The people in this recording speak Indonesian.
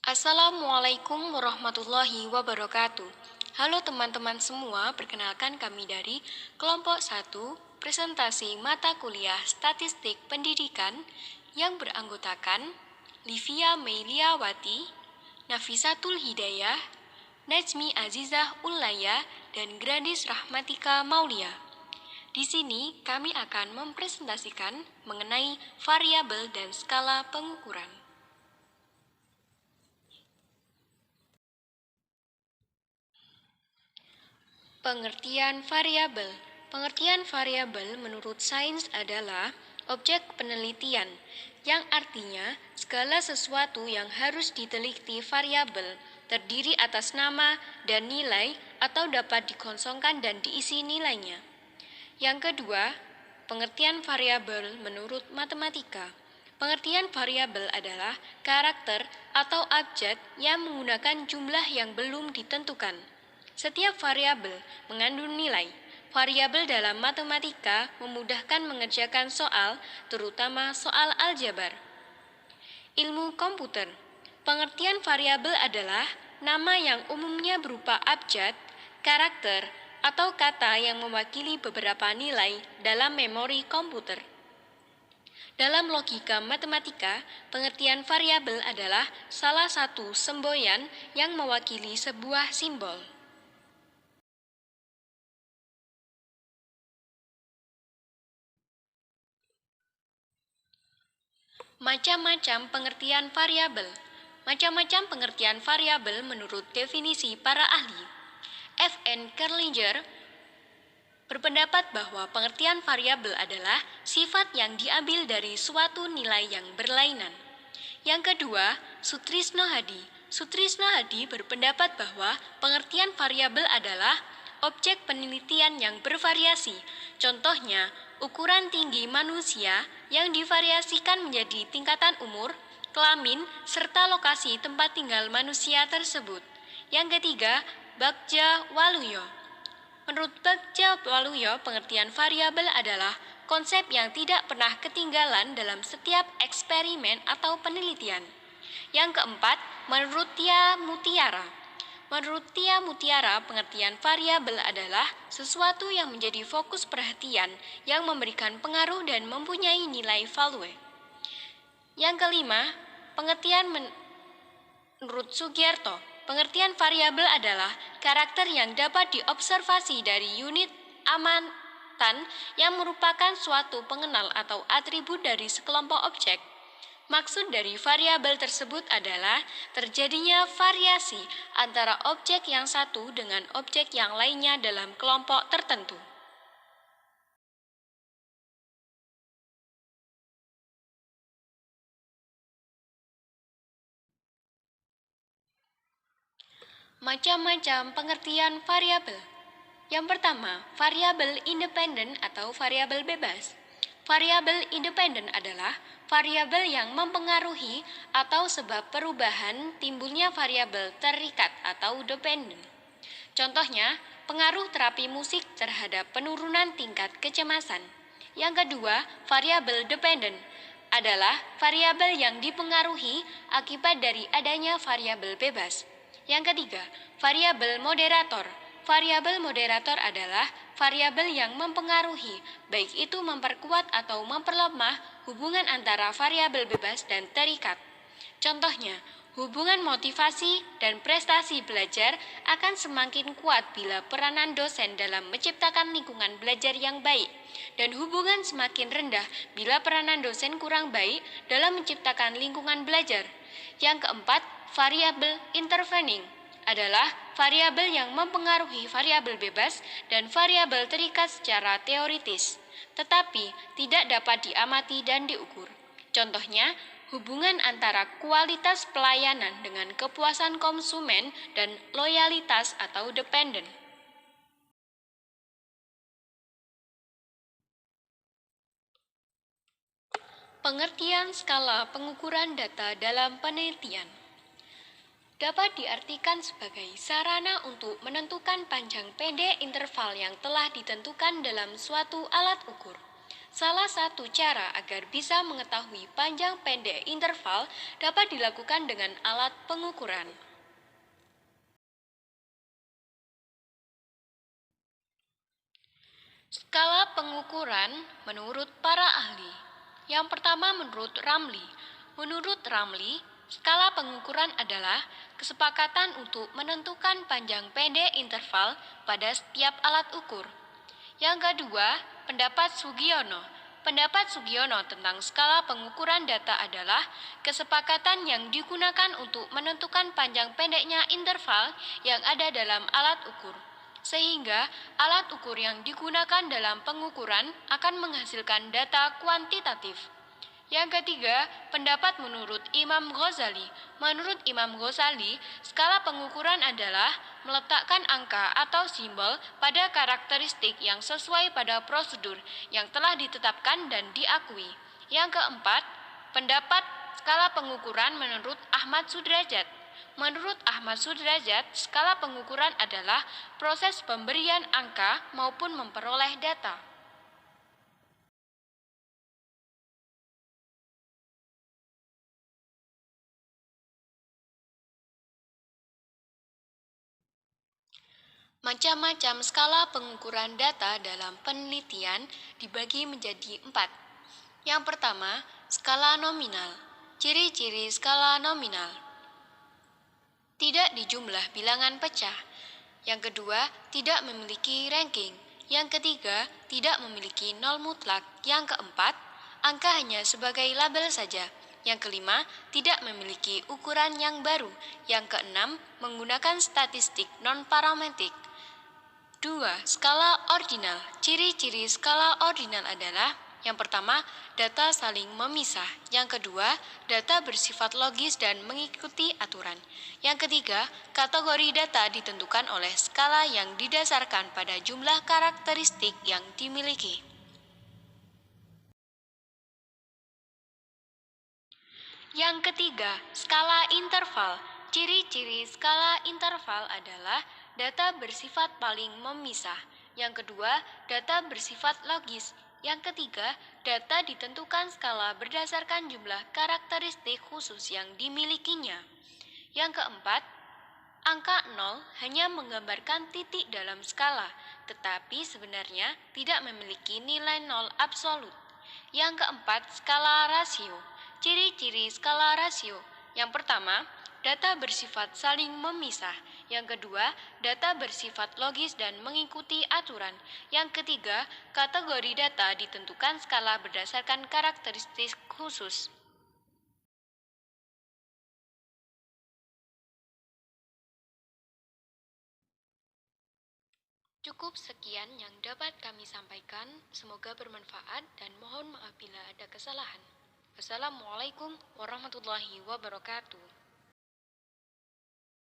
Assalamualaikum warahmatullahi wabarakatuh. Halo teman-teman semua, perkenalkan kami dari kelompok 1 presentasi mata kuliah Statistik Pendidikan yang beranggotakan Livia Meiliawati, Nafisatul Hidayah, Najmi Azizah Ullaya, dan Gradis Rahmatika Maulia. Di sini kami akan mempresentasikan mengenai variabel dan skala pengukuran. Pengertian variabel. Pengertian variabel menurut sains adalah objek penelitian, yang artinya segala sesuatu yang harus diteliti variabel terdiri atas nama dan nilai atau dapat dikosongkan dan diisi nilainya. Yang kedua, pengertian variabel menurut matematika. Pengertian variabel adalah karakter atau abjad yang menggunakan jumlah yang belum ditentukan. Setiap variabel mengandung nilai. Variabel dalam matematika memudahkan mengerjakan soal, terutama soal aljabar. Ilmu komputer. Pengertian variabel adalah nama yang umumnya berupa abjad, karakter, atau kata yang mewakili beberapa nilai dalam memori komputer. Dalam logika matematika, pengertian variabel adalah salah satu semboyan yang mewakili sebuah simbol. Macam-macam pengertian variabel. Macam-macam pengertian variabel menurut definisi para ahli. F.N. Kerlinger berpendapat bahwa pengertian variabel adalah sifat yang diambil dari suatu nilai yang berlainan. Yang kedua, Sutrisno Hadi. Sutrisno Hadi berpendapat bahwa pengertian variabel adalah objek penelitian yang bervariasi. Contohnya, ukuran tinggi manusia yang divariasikan menjadi tingkatan umur, kelamin, serta lokasi tempat tinggal manusia tersebut. Yang ketiga, Bagja Waluyo. Menurut Bagja Waluyo, pengertian variabel adalah konsep yang tidak pernah ketinggalan dalam setiap eksperimen atau penelitian. Yang keempat, menurut Tia Mutiara. Menurut Tia Mutiara, pengertian variabel adalah sesuatu yang menjadi fokus perhatian, yang memberikan pengaruh dan mempunyai nilai value. Yang kelima, pengertian menurut Sugiarto. Pengertian variabel adalah karakter yang dapat diobservasi dari unit amatan yang merupakan suatu pengenal atau atribut dari sekelompok objek. Maksud dari variabel tersebut adalah terjadinya variasi antara objek yang satu dengan objek yang lainnya dalam kelompok tertentu. Macam-macam pengertian variabel. Yang pertama, variabel independen atau variabel bebas. Variabel independen adalah variabel yang mempengaruhi atau sebab perubahan timbulnya variabel terikat atau dependen. Contohnya, pengaruh terapi musik terhadap penurunan tingkat kecemasan. Yang kedua, variabel dependen adalah variabel yang dipengaruhi akibat dari adanya variabel bebas. Yang ketiga, variabel moderator. Variabel moderator adalah variabel yang mempengaruhi, baik itu memperkuat atau memperlemah hubungan antara variabel bebas dan terikat. Contohnya, hubungan motivasi dan prestasi belajar akan semakin kuat bila peranan dosen dalam menciptakan lingkungan belajar yang baik, dan hubungan semakin rendah bila peranan dosen kurang baik dalam menciptakan lingkungan belajar. Yang keempat, variabel intervening adalah variabel yang mempengaruhi variabel bebas dan variabel terikat secara teoritis, tetapi tidak dapat diamati dan diukur. Contohnya, hubungan antara kualitas pelayanan dengan kepuasan konsumen dan loyalitas atau dependen. Pengertian skala pengukuran data dalam penelitian dapat diartikan sebagai sarana untuk menentukan panjang pendek interval yang telah ditentukan dalam suatu alat ukur. Salah satu cara agar bisa mengetahui panjang pendek interval dapat dilakukan dengan alat pengukuran. Skala pengukuran menurut para ahli. Yang pertama menurut Ramli. Menurut Ramli, skala pengukuran adalah kesepakatan untuk menentukan panjang pendek interval pada setiap alat ukur. Yang kedua, pendapat Sugiono. Pendapat Sugiono tentang skala pengukuran data adalah kesepakatan yang digunakan untuk menentukan panjang pendeknya interval yang ada dalam alat ukur. Sehingga alat ukur yang digunakan dalam pengukuran akan menghasilkan data kuantitatif. Yang ketiga, pendapat menurut Imam Ghazali. Menurut Imam Ghazali, skala pengukuran adalah meletakkan angka atau simbol pada karakteristik yang sesuai pada prosedur yang telah ditetapkan dan diakui. Yang keempat, pendapat skala pengukuran menurut Ahmad Sudrajat. Menurut Ahmad Sudrajat, skala pengukuran adalah proses pemberian angka maupun memperoleh data. Macam-macam skala pengukuran data dalam penelitian dibagi menjadi 4. Yang pertama, skala nominal. Ciri-ciri skala nominal. Tidak dijumlah bilangan pecah. Yang kedua, tidak memiliki ranking. Yang ketiga, tidak memiliki nol mutlak. Yang keempat, angka hanya sebagai label saja. Yang kelima, tidak memiliki ukuran yang baru. Yang keenam, menggunakan statistik non-parametrik. 2. Skala ordinal. Ciri-ciri skala ordinal adalah: yang pertama, data saling memisah. Yang kedua, data bersifat logis dan mengikuti aturan. Yang ketiga, kategori data ditentukan oleh skala yang didasarkan pada jumlah karakteristik yang dimiliki. Yang ketiga, skala interval. Ciri-ciri skala interval adalah data bersifat paling memisah. Yang kedua, data bersifat logis. Yang ketiga, data ditentukan skala berdasarkan jumlah karakteristik khusus yang dimilikinya. Yang keempat, angka 0 hanya menggambarkan titik dalam skala, tetapi sebenarnya tidak memiliki nilai 0 absolut. Yang keempat, skala rasio. Ciri-ciri skala rasio. Yang pertama, data bersifat saling memisah. Yang kedua, data bersifat logis dan mengikuti aturan. Yang ketiga, kategori data ditentukan skala berdasarkan karakteristik khusus. Cukup sekian yang dapat kami sampaikan. Semoga bermanfaat dan mohon maaf bila ada kesalahan. Wassalamualaikum warahmatullahi wabarakatuh.